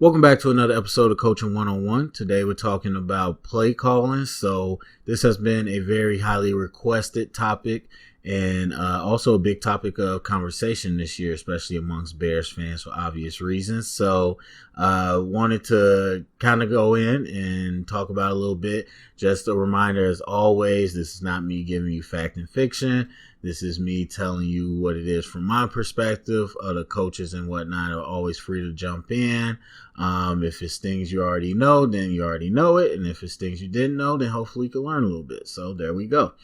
Welcome back to another episode of Coaching 101. Today we're talking about play calling. So this has been a very highly requested topic and also a big topic of conversation this year, especially amongst Bears fans for obvious reasons. So wanted to kind of go in and talk about it a little bit. Just a reminder, as always, this is not me giving you fact and fiction. This is me telling you what it is from my perspective. Other coaches and whatnot are always free to jump in. If it's things you already know, then you already know it. And if it's things you didn't know, then hopefully you can learn a little bit. So there we go.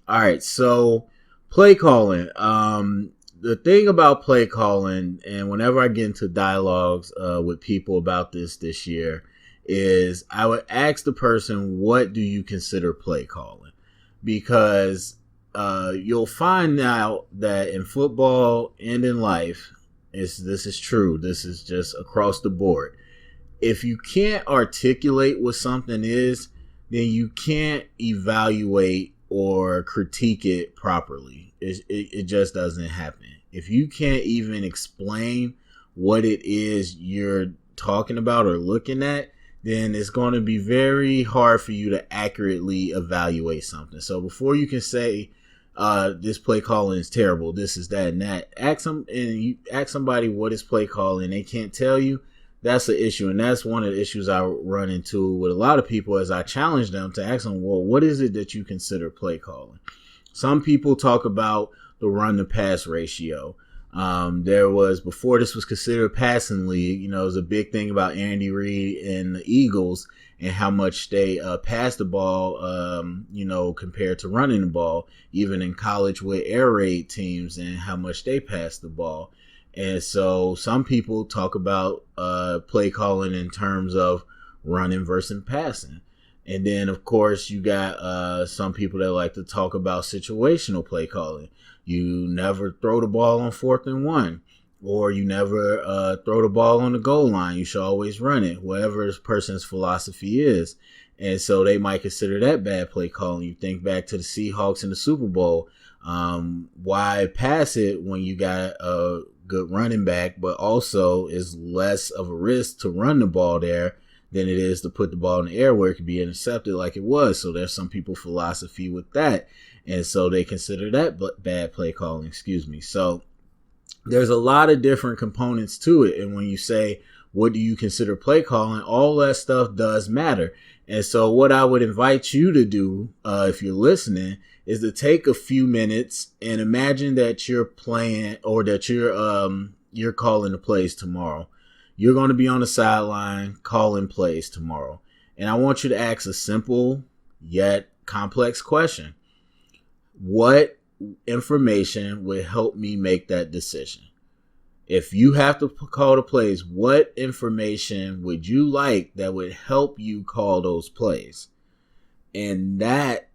All right. So play calling. The thing about play calling, and whenever I get into dialogues with people about this year, is I would ask the person, what do you consider play calling? Because you'll find out that in football and in life, this is true. This is just across the board. If you can't articulate what something is, then you can't evaluate or critique it properly. It just doesn't happen. If you can't even explain what it is you're talking about or looking at, then it's going to be very hard for you to accurately evaluate something. So before you can say, this play calling is terrible, this is that and that, ask somebody what is play calling, they can't tell you. That's the issue. And that's one of the issues I run into with a lot of people as I challenge them to ask them, well, what is it that you consider play calling? Some people talk about the run to pass ratio. There was, before this was considered a passing league, it was a big thing about Andy Reid and the Eagles and how much they pass the ball, compared to running the ball, even in college with air raid teams and how much they pass the ball. And so some people talk about play calling in terms of running versus passing. And then, of course, you got some people that like to talk about situational play calling. You never throw the ball on 4th and 1, or you never throw the ball on the goal line. You should always run it, whatever this person's philosophy is. And so they might consider that bad play calling. You think back to the Seahawks in the Super Bowl. Why pass it when you got a good running back, but also is less of a risk to run the ball there than it is to put the ball in the air where it could be intercepted like it was. So there's some people philosophy with that. And so they consider that bad play calling, So there's a lot of different components to it. And when you say, what do you consider play calling? All that stuff does matter. And so what I would invite you to do, if you're listening, is to take a few minutes and imagine that you're playing, or that you're calling the plays tomorrow. You're going to be on the sideline calling plays tomorrow. And I want you to ask a simple yet complex question. What information would help me make that decision? If you have to call the plays, what information would you like that would help you call those plays? And that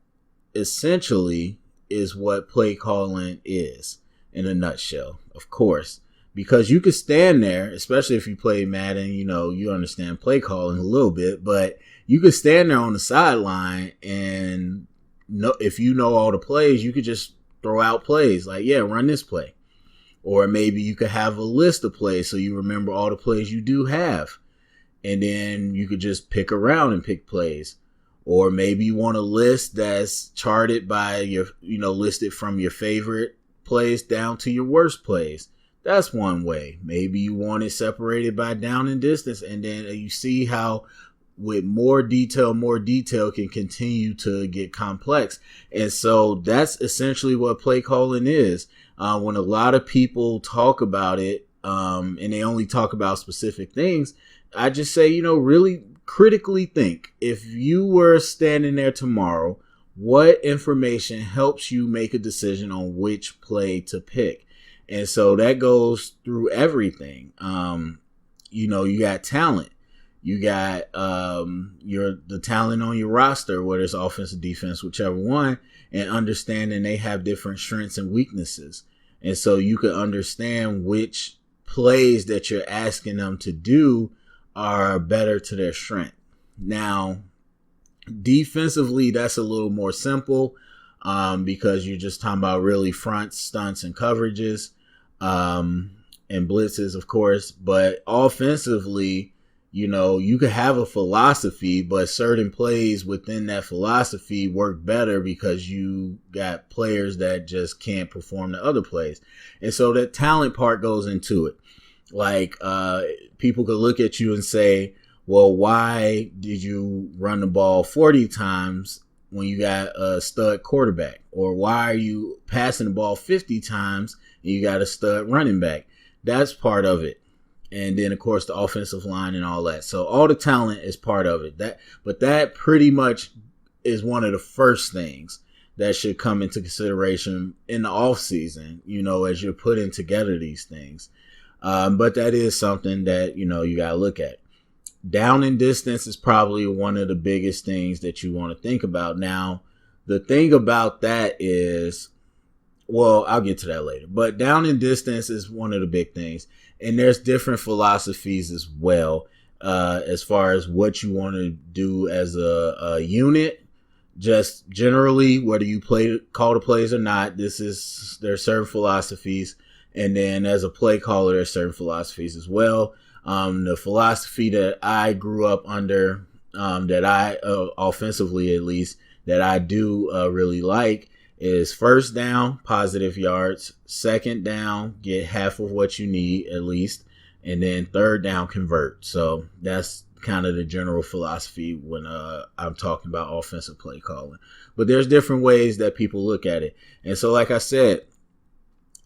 essentially is what play calling is in a nutshell, of course, because you could stand there, especially if you play Madden, you understand play calling a little bit, but you could stand there on the sideline and if you know all the plays, you could just throw out plays like, yeah, run this play. Or maybe you could have a list of plays so you remember all the plays you do have. And then you could just pick around and pick plays. Or maybe you want a list that's charted by your, listed from your favorite plays down to your worst plays. That's one way. Maybe you want it separated by down and distance. And then you see how with more detail can continue to get complex. And so that's essentially what play calling is. When a lot of people talk about it, and they only talk about specific things, I just say, really critically think. If you were standing there tomorrow, what information helps you make a decision on which play to pick? And so that goes through everything. You got talent. You got the talent on your roster, whether it's offense or defense, whichever one, and understanding they have different strengths and weaknesses. And so you can understand which plays that you're asking them to do are better to their strength. Now, defensively, that's a little more simple because you're just talking about really fronts, stunts, and coverages and blitzes, of course. But offensively, You could have a philosophy, but certain plays within that philosophy work better because you got players that just can't perform the other plays. And so that talent part goes into it. Like, people could look at you and say, well, why did you run the ball 40 times when you got a stud quarterback? Or why are you passing the ball 50 times and you got a stud running back? That's part of it. And then, of course, the offensive line and all that. So all the talent is part of it. But that pretty much is one of the first things that should come into consideration in the offseason, as you're putting together these things. But that is something that, you got to look at. Down and distance is probably one of the biggest things that you want to think about. Now, the thing about that is, well, I'll get to that later. But down and distance is one of the big things. And there's different philosophies as well, as far as what you want to do as a unit. Just generally, whether you call the plays or not, there's certain philosophies. And then as a play caller, there's certain philosophies as well. The philosophy that I grew up under, that I, offensively at least, that I do really like is first down, positive yards, second down, get half of what you need at least, and then third down, convert. So that's kind of the general philosophy when I'm talking about offensive play calling. But there's different ways that people look at it. And so, like I said,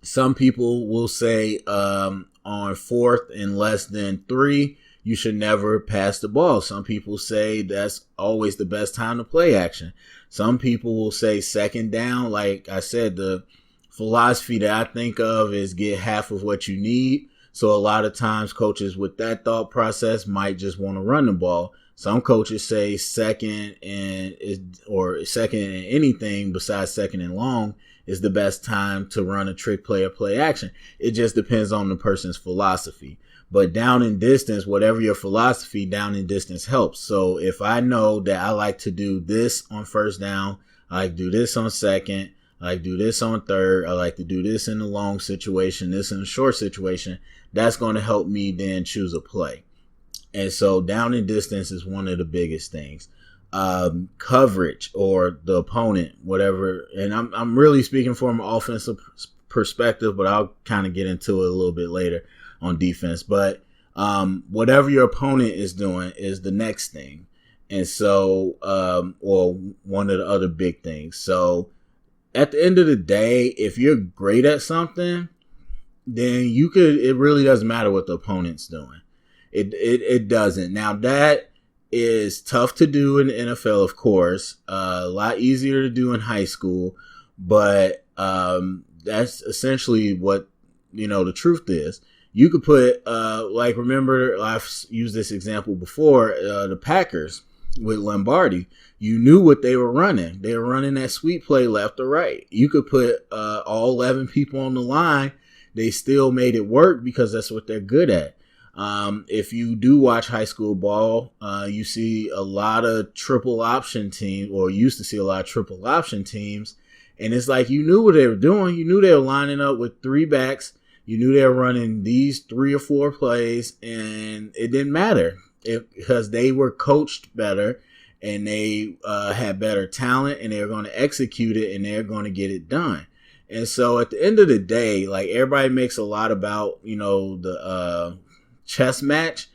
some people will say on fourth and less than 3, you should never pass the ball. Some people say that's always the best time to play action. Some people will say second down. Like I said, the philosophy that I think of is get half of what you need. So a lot of times coaches with that thought process might just want to run the ball. Some coaches say second and anything besides second and long is the best time to run a trick play or play action. It just depends on the person's philosophy. But down and distance, whatever your philosophy, down and distance helps. So if I know that I like to do this on first down, I like to do this on second, I like to do this on third, I like to do this in the long situation, this in the short situation, that's going to help me then choose a play. And so down and distance is one of the biggest things. Coverage or the opponent, whatever. And I'm really speaking from an offensive perspective, but I'll kind of get into it a little bit later on defense. But whatever your opponent is doing is the next thing. And so, or one of the other big things. So at the end of the day, if you're great at something, then it really doesn't matter what the opponent's doing. It doesn't. Now that is tough to do in the NFL, of course, a lot easier to do in high school, but that's essentially what, the truth is. You could put, remember, I've used this example before, the Packers with Lombardi. You knew what they were running. They were running that sweep play left or right. You could put all 11 people on the line. They still made it work because that's what they're good at. If you do watch high school ball, you see a lot of triple option teams, or used to see a lot of triple option teams. And it's like you knew what they were doing. You knew they were lining up with 3 backs. You knew they were running these 3 or 4 plays, and it didn't matter because they were coached better and they had better talent, and they were going to execute it, and they're going to get it done. And so at the end of the day, like, everybody makes a lot about, the chess match.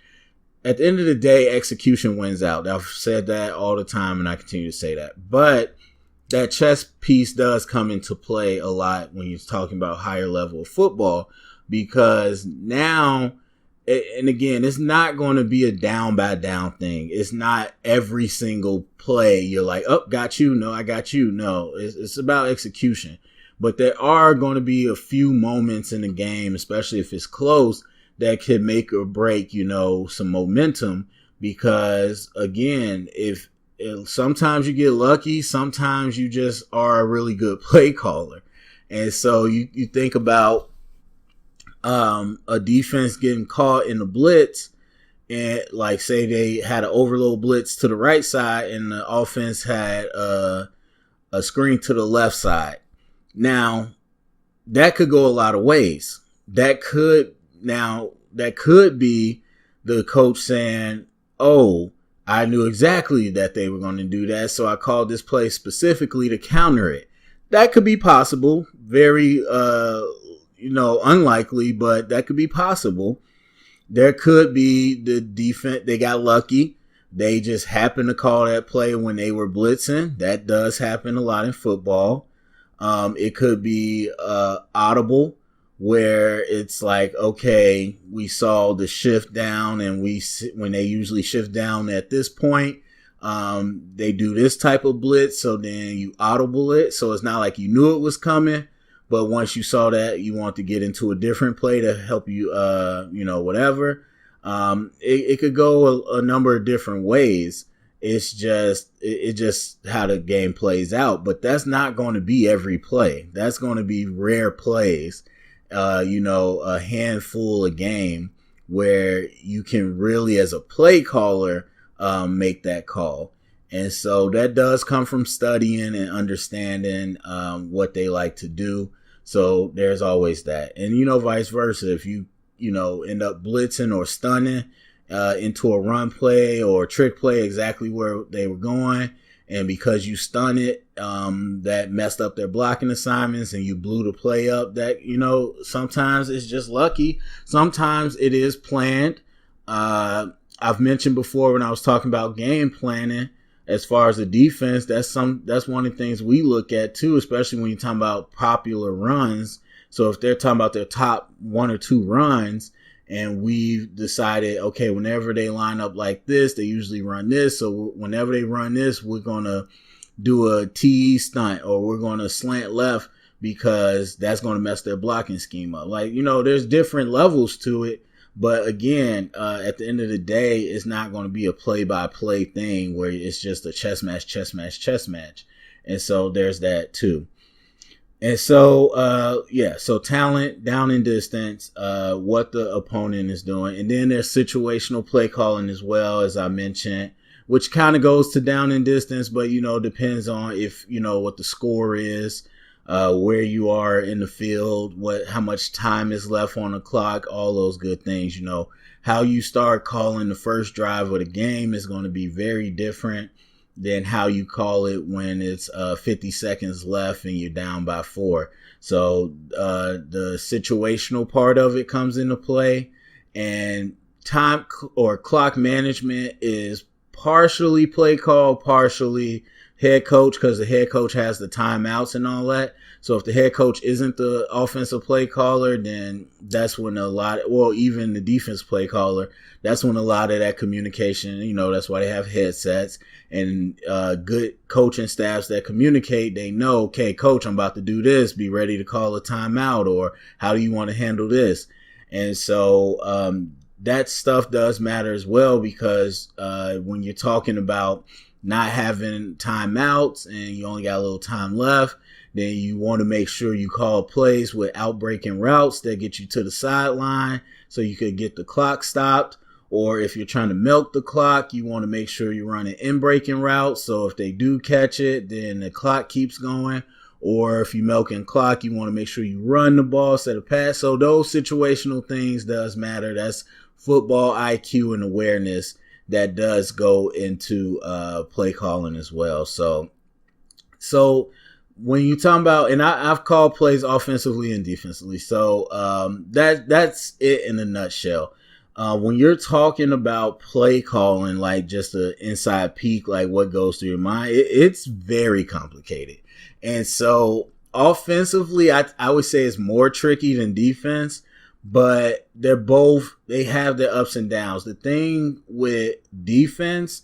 At the end of the day, execution wins out. I've said that all the time, and I continue to say that. But that chess piece does come into play a lot when you're talking about higher level of football, because now, and again, it's not going to be a down by down thing. It's not every single play you're like, oh, got you. No, I got you. No, it's about execution. But there are going to be a few moments in the game, especially if it's close, that could make or break, some momentum, because again, if sometimes you get lucky, sometimes you just are a really good play caller. And so you think about a defense getting caught in the blitz, and like say they had an overload blitz to the right side and the offense had a screen to the left side. Now that could go a lot of ways. That could be the coach saying, oh, I knew exactly that they were going to do that, so I called this play specifically to counter it. That could be possible. Very, unlikely, but that could be possible. There could be the defense. They got lucky. They just happened to call that play when they were blitzing. That does happen a lot in football. It could be audible, where it's like, okay, we saw the shift down, and when they usually shift down at this point, they do this type of blitz, so then you audible it. So it's not like you knew it was coming, but once you saw that, you want to get into a different play to help you, whatever. It could go a number of different ways. It's just how the game plays out, but that's not going to be every play. That's going to be rare plays. A handful a game where you can really, as a play caller, make that call. And so that does come from studying and understanding what they like to do. So there's always that. And, vice versa. If you end up blitzing or stunning into a run play or trick play exactly where they were going, and because you stun it, that messed up their blocking assignments and you blew the play up, that, sometimes it's just lucky. Sometimes it is planned. I've mentioned before when I was talking about game planning, as far as the defense, that's one of the things we look at too, especially when you're talking about popular runs. So if they're talking about their top 1 or 2 runs, and we've decided, okay, whenever they line up like this, they usually run this. So whenever they run this, we're going to do a TE stunt, or we're going to slant left, because that's going to mess their blocking scheme up. Like, there's different levels to it. But again, at the end of the day, it's not going to be a play-by-play thing where it's just a chess match. And so there's that too. And so, so talent, down and distance, what the opponent is doing. And then there's situational play calling as well, as I mentioned, which kind of goes to down and distance, but, depends on if, what the score is, where you are in the field, how much time is left on the clock, all those good things. How you start calling the first drive of the game is going to be very different than how you call it when it's 50 seconds left and you're down by 4. So the situational part of it comes into play, and time or clock management is partially play call, partially head coach, because the head coach has the timeouts and all that. So if the head coach isn't the offensive play caller, then that's when even the defense play caller, that's when a lot of that communication, that's why they have headsets, and good coaching staffs that communicate, they know, okay, coach, I'm about to do this, be ready to call a timeout, or how do you want to handle this? And so that stuff does matter as well, because when you're talking about not having timeouts and you only got a little time left, then you want to make sure you call plays with outbreaking routes that get you to the sideline so you could get the clock stopped. Or if you're trying to milk the clock, you want to make sure you're running in-breaking routes. So if they do catch it, then the clock keeps going. Or if you're milking clock, you want to make sure you run the ball instead of pass. So those situational things does matter. That's football IQ and awareness that does go into play calling as well. So when you talk about, and I've called plays offensively and defensively, so that's it in a nutshell. When you're talking about play calling, like just an inside peek, like what goes through your mind, it's very complicated. And so offensively, I would say it's more tricky than defense, but they have their ups and downs. The thing with defense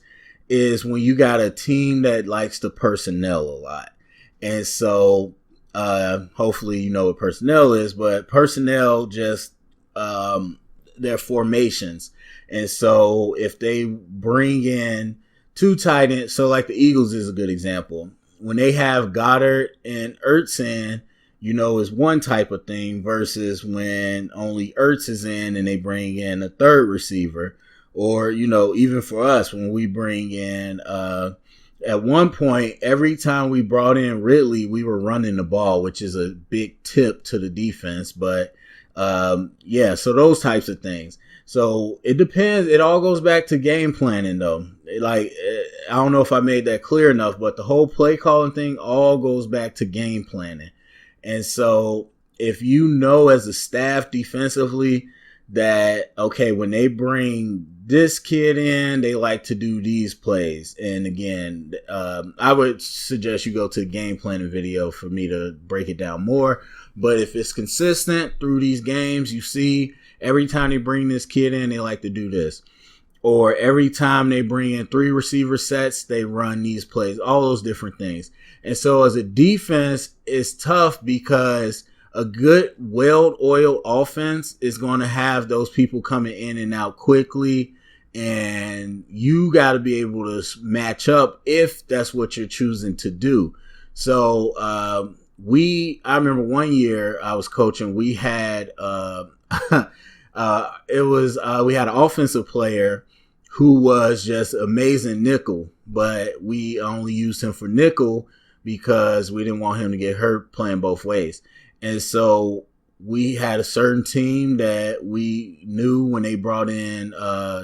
is when you got a team that likes to personnel a lot. And so hopefully you know what personnel is, but personnel just their formations. And so if they bring in 2 tight ends, so like the Eagles is a good example. When they have Goddard and Ertz in, is one type of thing versus when only Ertz is in and they bring in a third receiver. Or, even for us, when we bring in, at one point, every time we brought in Ridley, we were running the ball, which is a big tip to the defense. But So those types of things. So it depends. It all goes back to game planning, though. Like, I don't know if I made that clear enough, but the whole play calling thing all goes back to game planning. And so if you know as a staff defensively that, okay, when they bring this kid in, they like to do these plays. And again, I would suggest you go to the game planning video for me to break it down more. But if it's consistent through these games, you see every time they bring this kid in, they like to do this. Or every time they bring in 3 receiver sets, they run these plays, all those different things. And so as a defense, it's tough because a good, well-oiled offense is going to have those people coming in and out quickly. And you got to be able to match up if that's what you're choosing to do. So I remember one year I was coaching, we had we had an offensive player who was just amazing nickel, but we only used him for nickel because we didn't want him to get hurt playing both ways. And so we had a certain team that we knew when they brought in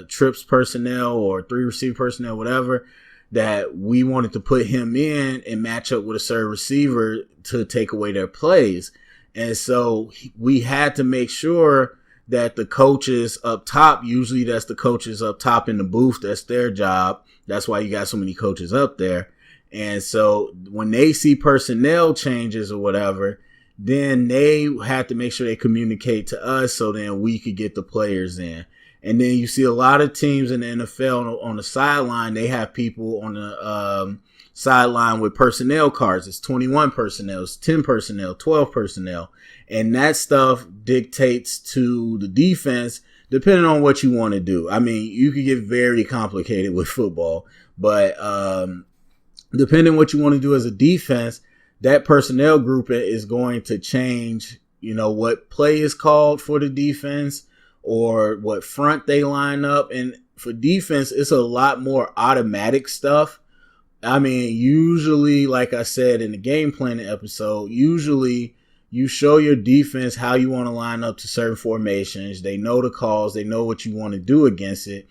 trips personnel or 3 receiver personnel, whatever, that we wanted to put him in and match up with a certain receiver to take away their plays. And so we had to make sure that the coaches up top, usually that's the coaches up top in the booth, that's their job. That's why you got so many coaches up there. And so when they see personnel changes or whatever, then they had to make sure they communicate to us so then we could get the players in. And then you see a lot of teams in the NFL on the sideline, they have people on the sideline with personnel cards. It's 21 personnel, it's 10 personnel, 12 personnel. And that stuff dictates to the defense depending on what you want to do. I mean, you could get very complicated with football, but depending on what you want to do as a defense, that personnel group is going to change, what play is called for the defense or what front they line up. And for defense, it's a lot more automatic stuff. I mean, usually, like I said in the game planning episode, usually you show your defense how you want to line up to certain formations. They know the calls. They know what you want to do against it.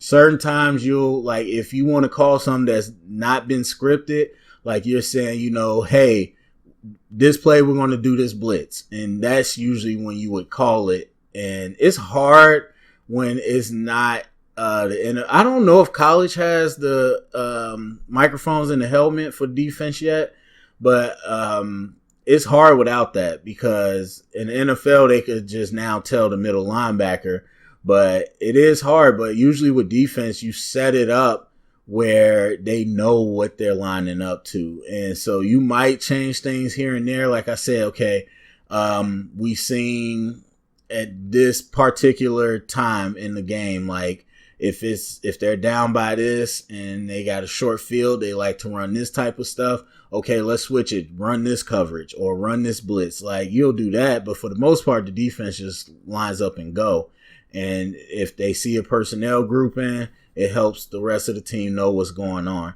Certain times if you want to call something that's not been scripted, like you're saying, hey, this play, we're going to do this blitz. And that's usually when you would call it. And it's hard when it's not I don't know if college has the microphones in the helmet for defense yet, but it's hard without that because in the NFL, they could just now tell the middle linebacker, but it is hard. But usually with defense, you set it up where they know what they're lining up to. And so you might change things here and there. Like I said, okay, we seen at this particular time in the game, like if they're down by this and they got a short field, they like to run this type of stuff. Okay, let's switch it. Run this coverage or run this blitz. Like you'll do that. But for the most part, the defense just lines up and go. And if they see a personnel grouping, it helps the rest of the team know what's going on.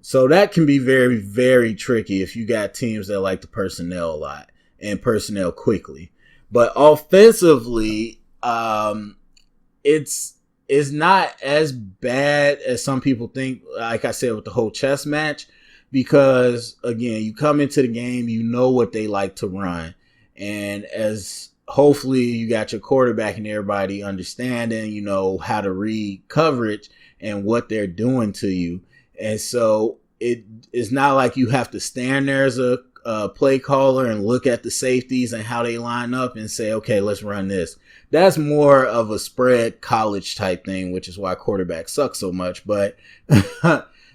So that can be very, very tricky if you got teams that like the personnel a lot and personnel quickly. But offensively, it's not as bad as some people think, like I said, with the whole chess match, because, again, you come into the game, you know what they like to run. And as hopefully you got your quarterback and everybody understanding, how to read coverage and what they're doing to you. And so it's not like you have to stand there as a play caller and look at the safeties and how they line up and say, okay, let's run this. That's more of a spread college type thing, which is why quarterbacks suck so much. But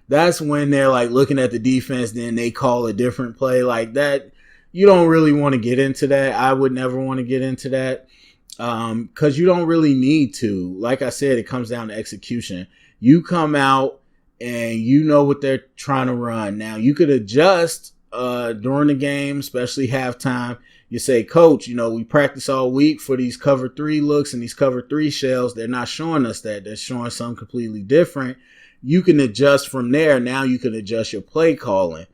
that's when they're like looking at the defense, then they call a different play like that. You don't really want to get into that. I would never want to get into that because you don't really need to. Like I said, it comes down to execution. You come out and you know what they're trying to run. Now, you could adjust during the game, especially halftime. You say, Coach, we practice all week for these cover 3 looks and these cover 3 shells. They're not showing us that. They're showing something completely different. You can adjust from there. Now you can adjust your play calling.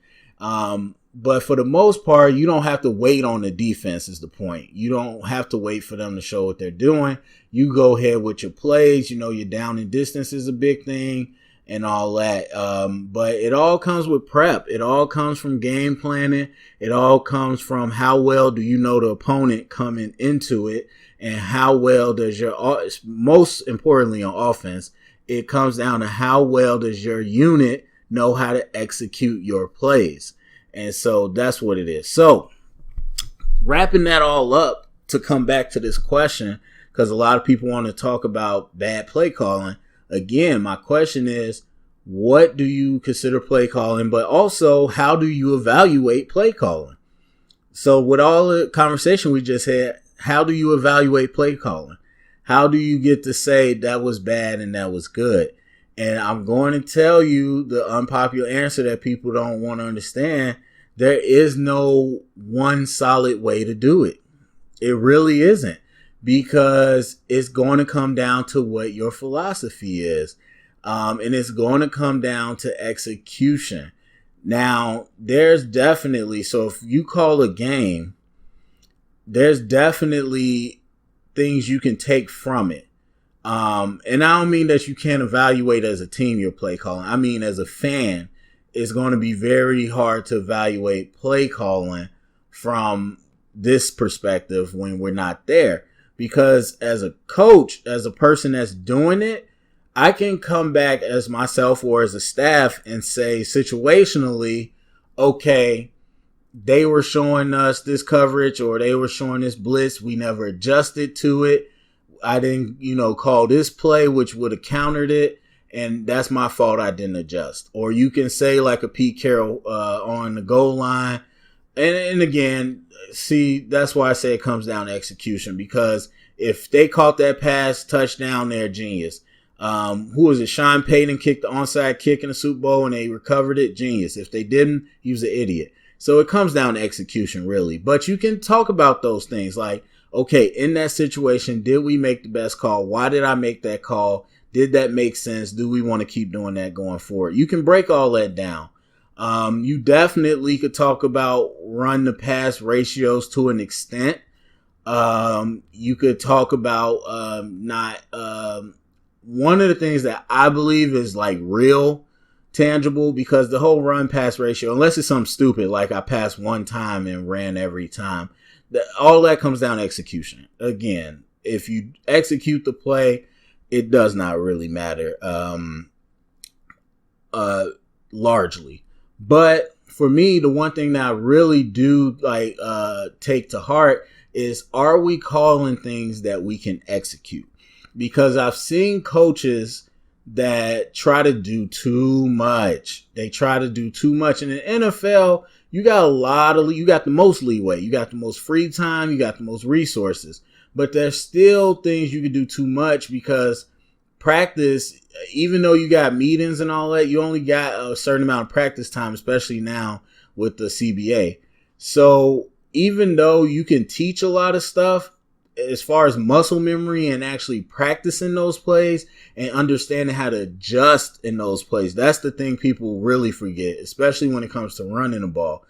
But for the most part, you don't have to wait on the defense is the point. You don't have to wait for them to show what they're doing. You go ahead with your plays. Your down and distance is a big thing and all that. But it all comes with prep. It all comes from game planning. It all comes from how well do you know the opponent coming into it, and how well does most importantly on offense, it comes down to how well does your unit know how to execute your plays. And so that's what it is. So wrapping that all up to come back to this question, because a lot of people want to talk about bad play calling. Again, my question is, what do you consider play calling? But also, how do you evaluate play calling? So with all the conversation we just had, how do you evaluate play calling? How do you get to say that was bad and that was good? And I'm going to tell you the unpopular answer that people don't want to understand. There is no one solid way to do it. It really isn't, because it's going to come down to what your philosophy is. And it's going to come down to execution. Now, there's definitely, so if you call a game, there's definitely things you can take from it. And I don't mean that you can't evaluate as a team your play calling. I mean, as a fan, it's going to be very hard to evaluate play calling from this perspective when we're not there. Because as a coach, as a person that's doing it, I can come back as myself or as a staff and say situationally, okay, they were showing us this coverage or they were showing this blitz. We never adjusted to it. I didn't, call this play, which would have countered it. And that's my fault. I didn't adjust. Or you can say like a Pete Carroll on the goal line. And again, see, that's why I say it comes down to execution, because if they caught that pass touchdown, they're genius. Who was it? Sean Payton kicked the onside kick in the Super Bowl and they recovered it. Genius. If they didn't, he was an idiot. So it comes down to execution, really. But you can talk about those things like, okay, in that situation, did we make the best call? Why did I make that call? Did that make sense? Do we want to keep doing that going forward? You can break all that down. You definitely could talk about run to pass ratios to an extent. You could talk about one of the things that I believe is like real tangible, because the whole run pass ratio, unless it's something stupid like I passed one time and ran every time, all that comes down to execution. Again, if you execute the play, it does not really matter largely. But for me, the one thing that I really do take to heart is, are we calling things that we can execute? Because I've seen coaches that try to do too much. They try to do too much. In the NFL, you got the most leeway. You got the most free time. You got the most resources. But there's still things you can do too much, because practice, even though you got meetings and all that, you only got a certain amount of practice time, especially now with the CBA. So even though you can teach a lot of stuff, as far as muscle memory and actually practicing those plays and understanding how to adjust in those plays, that's the thing people really forget, especially when it comes to running the ball.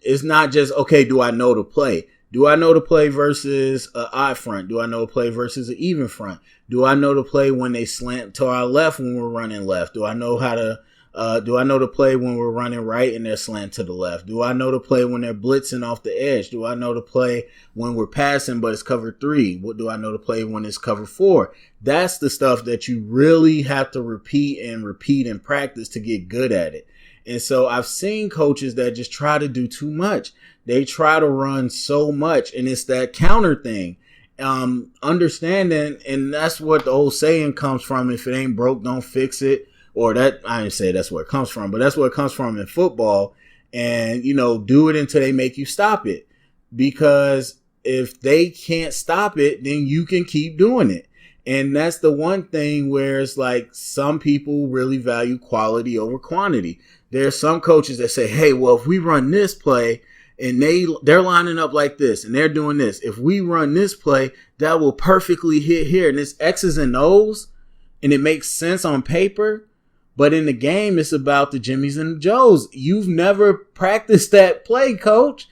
It's not just, okay, do I know the play? Do I know the play versus an odd front? Do I know the play versus an even front? Do I know the play when they slant to our left when we're running left? Do I know the play when we're running right and they're slant to the left? Do I know the play when they're blitzing off the edge? Do I know the play when we're passing but it's cover 3? What do I know the play when it's cover 4? That's the stuff that you really have to repeat in practice to get good at it. And so I've seen coaches that just try to do too much. They try to run so much, and it's that counter thing. Understanding, and that's what the old saying comes from: if it ain't broke, don't fix it. Or that, I didn't say that's where it comes from, but that's where it comes from in football. And, do it until they make you stop it. Because if they can't stop it, then you can keep doing it. And that's the one thing where it's like some people really value quality over quantity. There's some coaches that say, hey, well, if we run this play and they're lining up like this and they're doing this, if we run this play, that will perfectly hit here. And it's X's and O's and it makes sense on paper. But in the game, it's about the Jimmies and the Joes. You've never practiced that play, coach.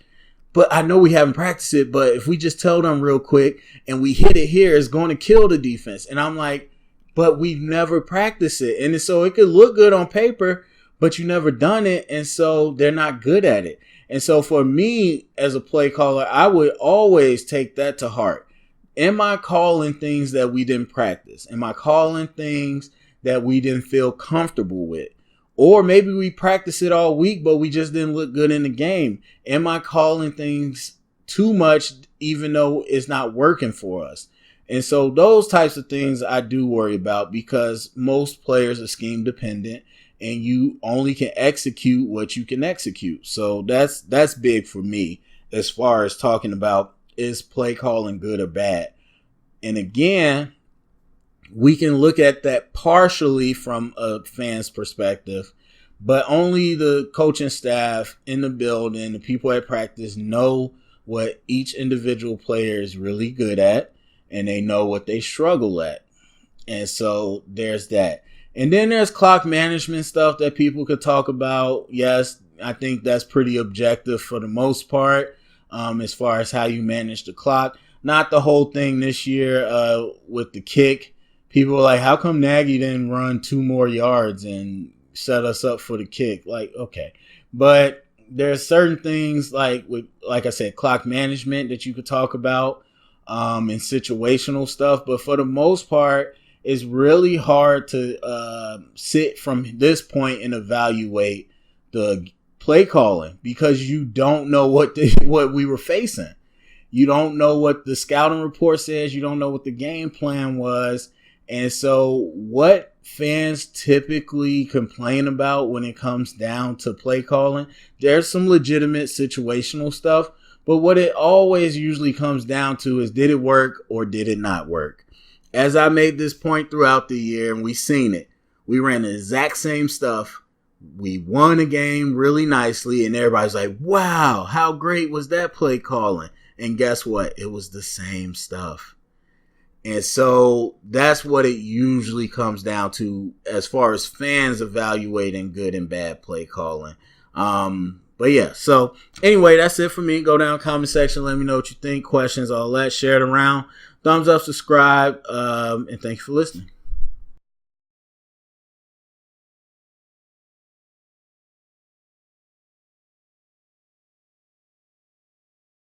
But I know we haven't practiced it, but if we just tell them real quick and we hit it here, it's going to kill the defense. And I'm like, but we've never practiced it. And so it could look good on paper, but you never done it. And so they're not good at it. And so for me as a play caller, I would always take that to heart. Am I calling things that we didn't practice? Am I calling things that we didn't feel comfortable with? Or maybe we practiced it all week, but we just didn't look good in the game. Am I calling things too much even though it's not working for us? And so those types of things I do worry about, because most players are scheme dependent and you only can execute what you can execute. So that's big for me as far as talking about, is play calling good or bad? And again, we can look at that partially from a fan's perspective, but only the coaching staff in the building, the people at practice, know what each individual player is really good at, and they know what they struggle at. And so there's that. And then there's clock management stuff that people could talk about. Yes, I think that's pretty objective for the most part, as far as how you manage the clock. Not the whole thing this year with the kick. People were like, how come Nagy didn't run 2 more yards and set us up for the kick? Like, okay. But there's certain things like I said, clock management that you could talk about, and situational stuff. But for the most part, it's really hard to sit from this point and evaluate the play calling, because you don't know what we were facing. You don't know what the scouting report says. You don't know what the game plan was. And so what fans typically complain about when it comes down to play calling, there's some legitimate situational stuff, but what it always usually comes down to is, did it work or did it not work? As I made this point throughout the year, and we've seen it, we ran the exact same stuff. We won a game really nicely, and everybody's like, wow, how great was that play calling? And guess what? It was the same stuff. And so that's what it usually comes down to as far as fans evaluating good and bad play calling. But yeah, so anyway, that's it for me. Go down comment section. Let me know what you think, questions, all that. Share it around. Thumbs up, subscribe, and thank you for listening.